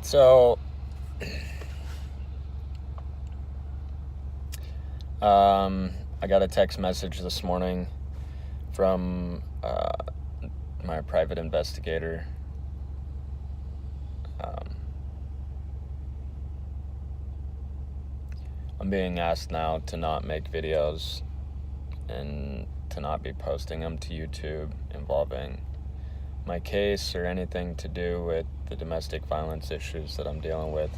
So, I got a text message this morning from my private investigator. I'm being asked now to not make videos and to not be posting them to YouTube involving my case or anything to do with the domestic violence issues that I'm dealing with,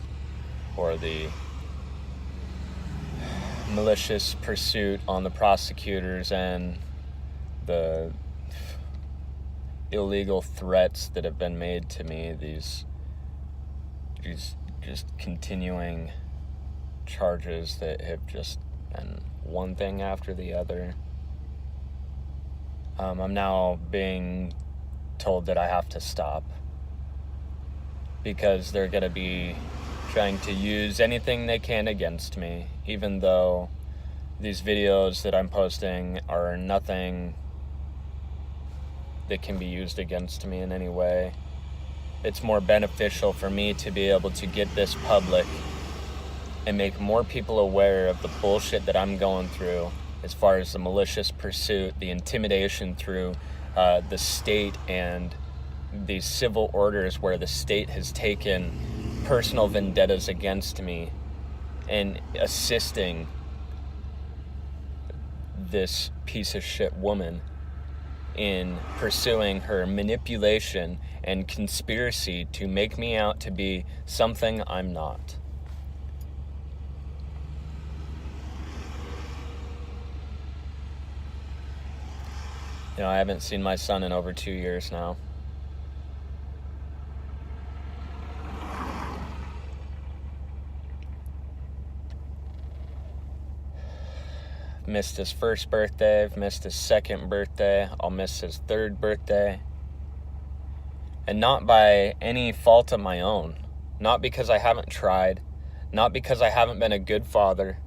or the malicious pursuit on the prosecutors and the illegal threats that have been made to me, these just continuing charges that have just been one thing after the other. I'm now being told that I have to stop because they're going to be trying to use anything they can against me, even though these videos that I'm posting are nothing that can be used against me in any way. It's more beneficial for me to be able to get this public and make more people aware of the bullshit that I'm going through as far as the malicious pursuit, the intimidation through the state, and these civil orders where the state has taken personal vendettas against me and assisting this piece of shit woman in pursuing her manipulation and conspiracy to make me out to be something I'm not. You know, I haven't seen my son in over 2 years now. Missed his first birthday, I've missed his second birthday, I'll miss his third birthday. And not by any fault of my own. Not because I haven't tried. Not because I haven't been a good father.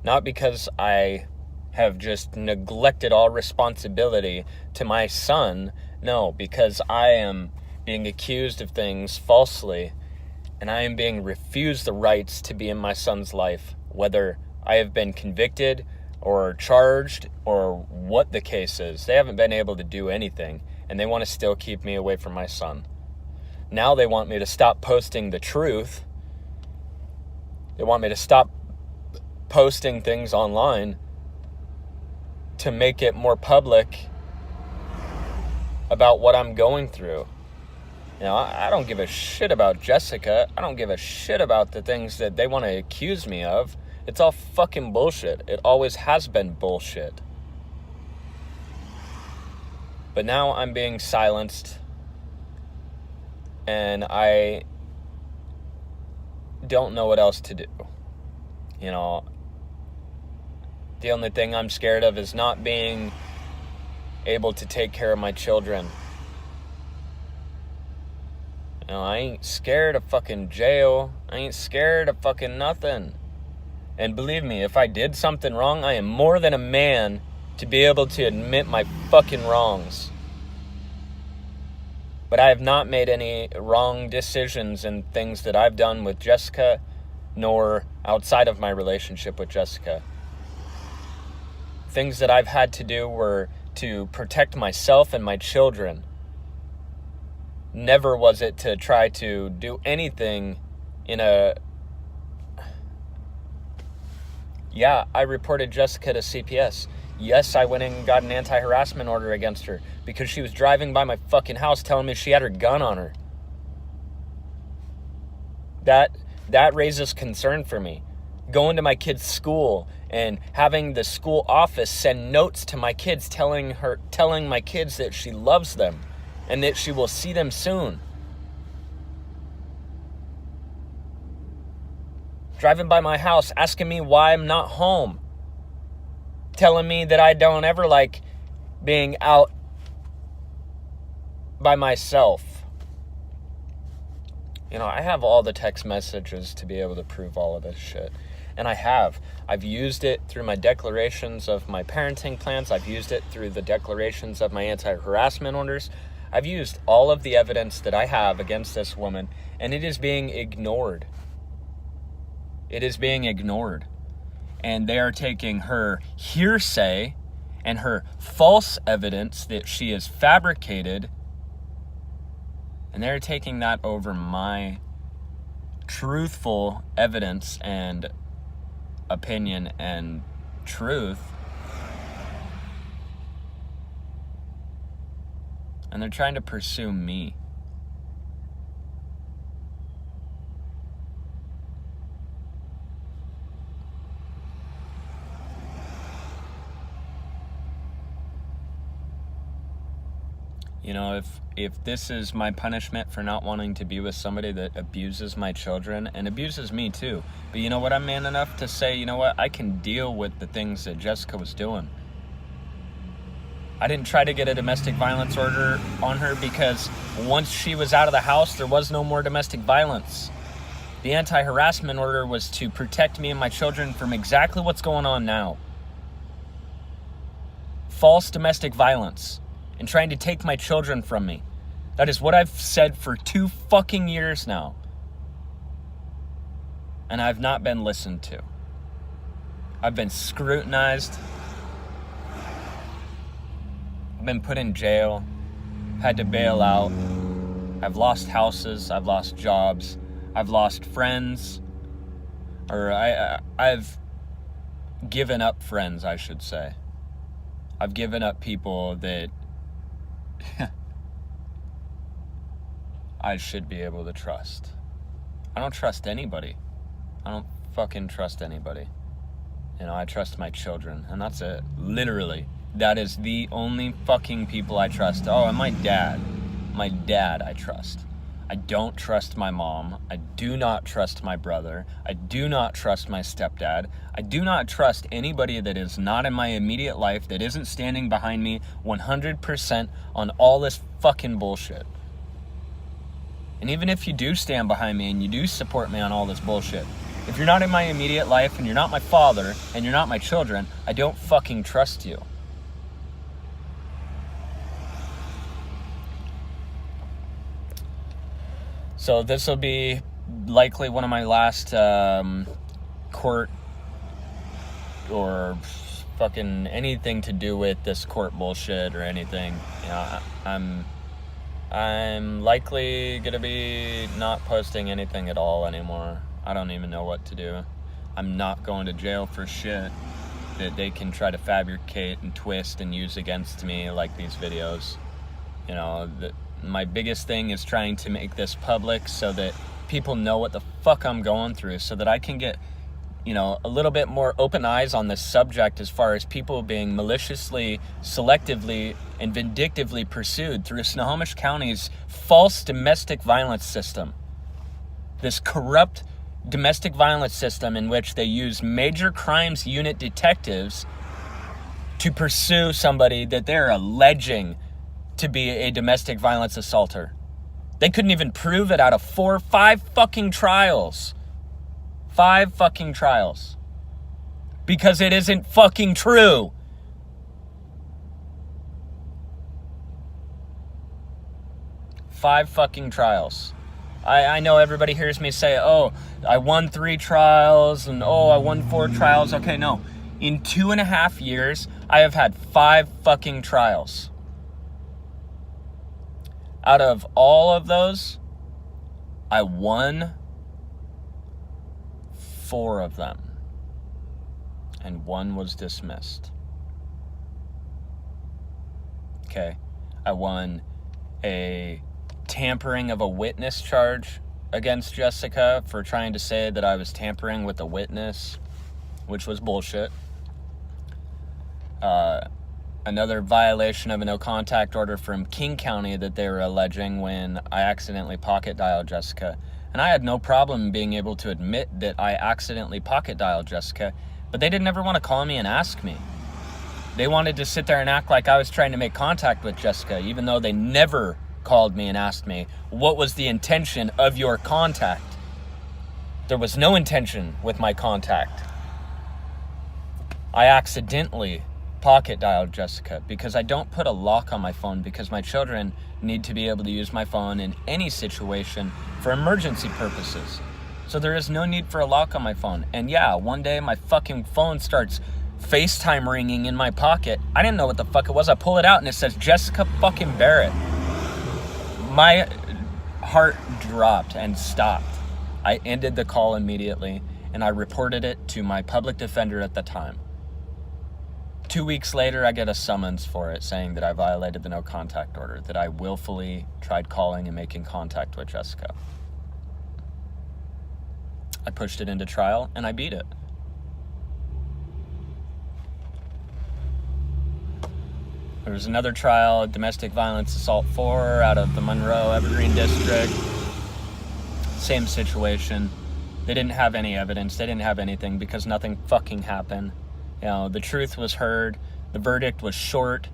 Not because I have just neglected all responsibility to my son. No, because I am being accused of things falsely, and I am being refused the rights to be in my son's life, whether I have been convicted or charged or what the case is. They haven't been able to do anything, and they want to still keep me away from my son. Now they want me to stop posting the truth. They want me to stop posting things online to make it more public about what I'm going through. You know, I don't give a shit about Jessica. I don't give a shit about the things that they want to accuse me of. It's all fucking bullshit. It always has been bullshit. But now I'm being silenced, and I don't know what else to do. You know, the only thing I'm scared of is not being able to take care of my children. You know, I ain't scared of fucking jail. I ain't scared of fucking nothing. And believe me, if I did something wrong, I am more than a man to be able to admit my fucking wrongs. But I have not made any wrong decisions in things that I've done with Jessica, nor outside of my relationship with Jessica. Things that I've had to do were to protect myself and my children. Never was it to try to do anything in a... Yeah, I reported Jessica to CPS. Yes, I went and got an anti-harassment order against her because she was driving by my fucking house telling me she had her gun on her. That raises concern for me. Going to my kid's school and having the school office send notes to my kids telling my kids that she loves them and that she will see them soon. Driving by my house, asking me why I'm not home. Telling me that I don't ever like being out by myself. You know, I have all the text messages to be able to prove all of this shit. And I have. I've used it through my declarations of my parenting plans. I've used it through the declarations of my anti-harassment orders. I've used all of the evidence that I have against this woman, and it is being ignored. It is being ignored. And they are taking her hearsay and her false evidence that she has fabricated, and they're taking that over my truthful evidence and opinion and truth, and they're trying to pursue me. You know, if this is my punishment for not wanting to be with somebody that abuses my children and abuses me too, but you know what, I'm man enough to say, you know what, I can deal with the things that Jessica was doing. I didn't try to get a domestic violence order on her because once she was out of the house, there was no more domestic violence. The anti-harassment order was to protect me and my children from exactly what's going on now. False domestic violence. And trying to take my children from me. That is what I've said for 2 fucking years now. And I've not been listened to. I've been scrutinized. I've been put in jail. Had to bail out. I've lost houses. I've lost jobs. I've lost friends. Or I've given up friends, I should say. I've given up people that I should be able to trust. I don't trust anybody. I don't fucking trust anybody. You know, I trust my children, and that's it. Literally. That is the only fucking people I trust. Oh, and my dad. My dad I trust. I don't trust my mom. I do not trust my brother. I do not trust my stepdad. I do not trust anybody that is not in my immediate life, that isn't standing behind me 100% on all this fucking bullshit. And even if you do stand behind me and you do support me on all this bullshit, if you're not in my immediate life and you're not my father and you're not my children, I don't fucking trust you. So this will be likely one of my last court or fucking anything to do with this court bullshit or anything. You know, I'm likely gonna be not posting anything at all anymore. I don't even know what to do. I'm not going to jail for shit that they can try to fabricate and twist and use against me, like these videos. You know, my biggest thing is trying to make this public so that people know what the fuck I'm going through, so that I can get, you know, a little bit more open eyes on this subject as far as people being maliciously, selectively, and vindictively pursued through Snohomish County's false domestic violence system. This corrupt domestic violence system in which they use major crimes unit detectives to pursue somebody that they're alleging to be a domestic violence assaulter. They couldn't even prove it out of 5 fucking trials. 5 fucking trials. Because it isn't fucking true. Five fucking trials. I know everybody hears me say, oh, I won 3 trials, and oh, I won 4 trials. Okay, no. In 2.5 years, I have had 5 fucking trials. Out of all of those, I won 4 of them. And 1 was dismissed. Okay. I won a tampering of a witness charge against Jessica for trying to say that I was tampering with a witness, which was bullshit. Another violation of a no contact order from King County that they were alleging when I accidentally pocket dialed Jessica. And I had no problem being able to admit that I accidentally pocket dialed Jessica, but they didn't ever want to call me and ask me. They wanted to sit there and act like I was trying to make contact with Jessica, even though they never called me and asked me, what was the intention of your contact? There was no intention with my contact. I accidentally pocket dialed Jessica, because I don't put a lock on my phone, because my children need to be able to use my phone in any situation for emergency purposes. So there is no need for a lock on my phone. And yeah, one day my fucking phone starts FaceTime ringing in my pocket. I didn't know what the fuck it was. I pull it out and it says Jessica fucking Barrett. My heart dropped and stopped. I ended the call immediately and I reported it to my public defender at the time. 2 weeks later, I get a summons for it saying that I violated the no contact order, that I willfully tried calling and making contact with Jessica. I pushed it into trial and I beat it. There was another trial, domestic violence assault 4 out of the Monroe Evergreen District. Same situation. They didn't have any evidence. They didn't have anything because nothing fucking happened. You know, the truth was heard. The verdict was short.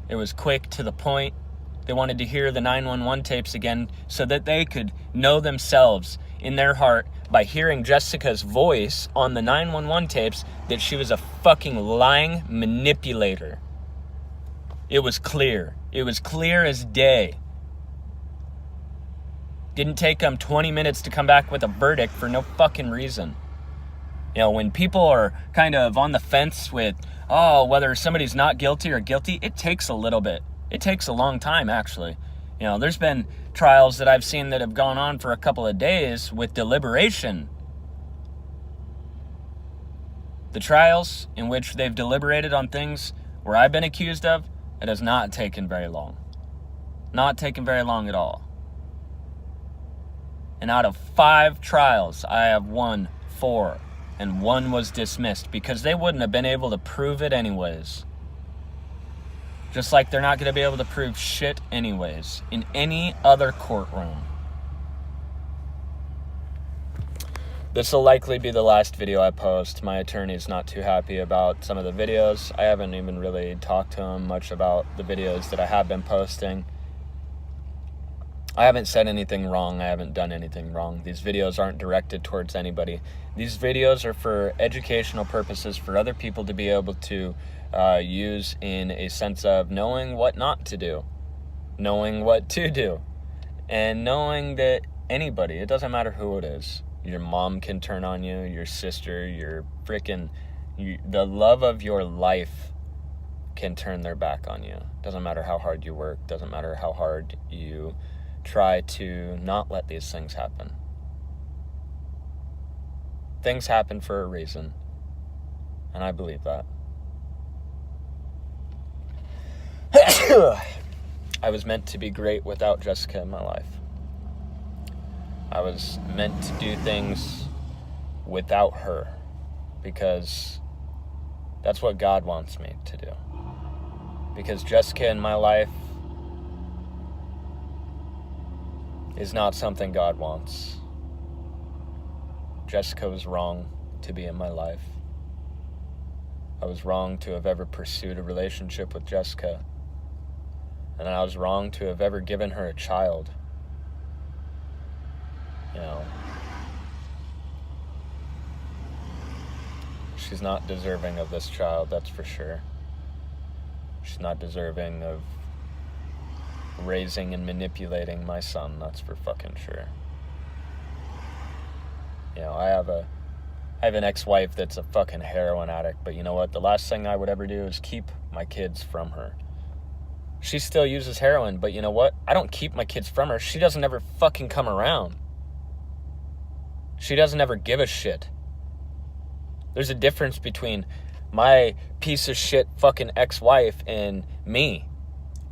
It was quick, to the point. They wanted to hear the 911 tapes again so that they could know themselves in their heart by hearing Jessica's voice on the 911 tapes that she was a fucking lying manipulator. It was clear. It was clear as day. Didn't take them 20 minutes to come back with a verdict for no fucking reason. You know, when people are kind of on the fence with, whether somebody's not guilty or guilty, it takes a little bit. It takes a long time, actually. You know, there's been trials that I've seen that have gone on for a couple of days with deliberation. The trials in which they've deliberated on things where I've been accused of, it has not taken very long. Not taken very long at all. And out of 5 trials, I have won 4. And 1 was dismissed because they wouldn't have been able to prove it anyways. Just like they're not going to be able to prove shit anyways in any other courtroom. This will likely be the last video I post. My attorney's not too happy about some of the videos. I haven't even really talked to him much about the videos that I have been posting. I haven't said anything wrong. I haven't done anything wrong. These videos aren't directed towards anybody. These videos are for educational purposes, for other people to be able to use in a sense of knowing what not to do, knowing what to do, and knowing that anybody, it doesn't matter who it is, your mom can turn on you, your sister, your the love of your life can turn their back on you. Doesn't matter how hard you work, doesn't matter how hard you try to not let these things happen. Things happen for a reason, and I believe that. I was meant to be great without Jessica in my life. I was meant to do things without her because that's what God wants me to do. Because Jessica in my life is not something God wants. Jessica was wrong to be in my life. I was wrong to have ever pursued a relationship with Jessica. And I was wrong to have ever given her a child. You know, she's not deserving of this child, that's for sure. She's not deserving of raising and manipulating my son, that's for fucking sure. You know, I have an ex-wife that's a fucking heroin addict, but you know what? The last thing I would ever do is keep my kids from her. She still uses heroin, but you know what? I don't keep my kids from her. She doesn't ever fucking come around. She doesn't ever give a shit. There's a difference between my piece of shit fucking ex-wife and me.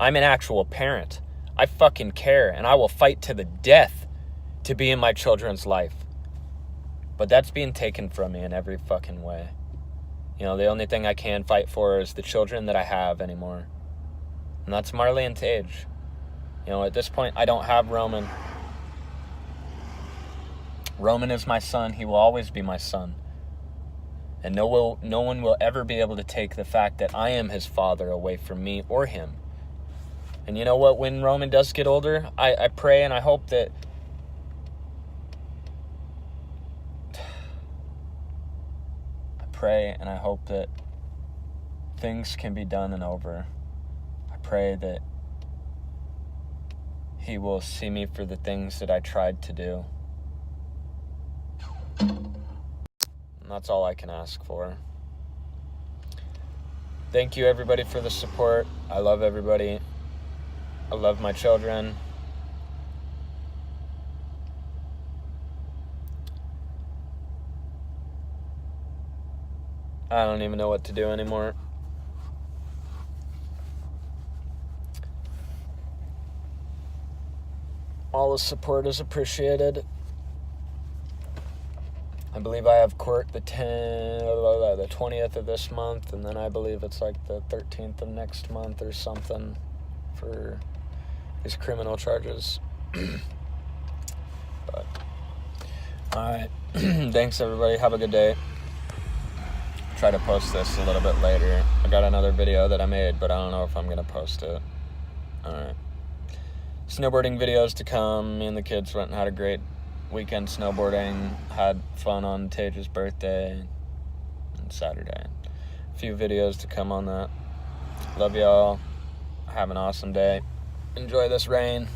I'm an actual parent. I fucking care, and I will fight to the death to be in my children's life. But that's being taken from me in every fucking way. You know, the only thing I can fight for is the children that I have anymore. And that's Marley and Tage. You know, at this point, I don't have Roman. Roman is my son. He will always be my son. And no one will ever be able to take the fact that I am his father away from me or him. And you know what? When Roman does get older, I pray and I hope that things can be done and over. I pray that He will see me for the things that I tried to do. And that's all I can ask for. Thank you, everybody, for the support. I love everybody. I love my children. I don't even know what to do anymore. All the support is appreciated. I believe I have court the 20th of this month, and then I believe it's like the 13th of next month or something for these criminal charges. But, alright. Thanks, everybody. Have a good day. Try to post this a little bit later. I got another video that I made, but I don't know if I'm going to post it. Alright. Snowboarding videos to come. Me and the kids went and had a great weekend snowboarding. Had fun on Tage's birthday and Saturday. A few videos to come on that. Love y'all. Have an awesome day. Enjoy this rain.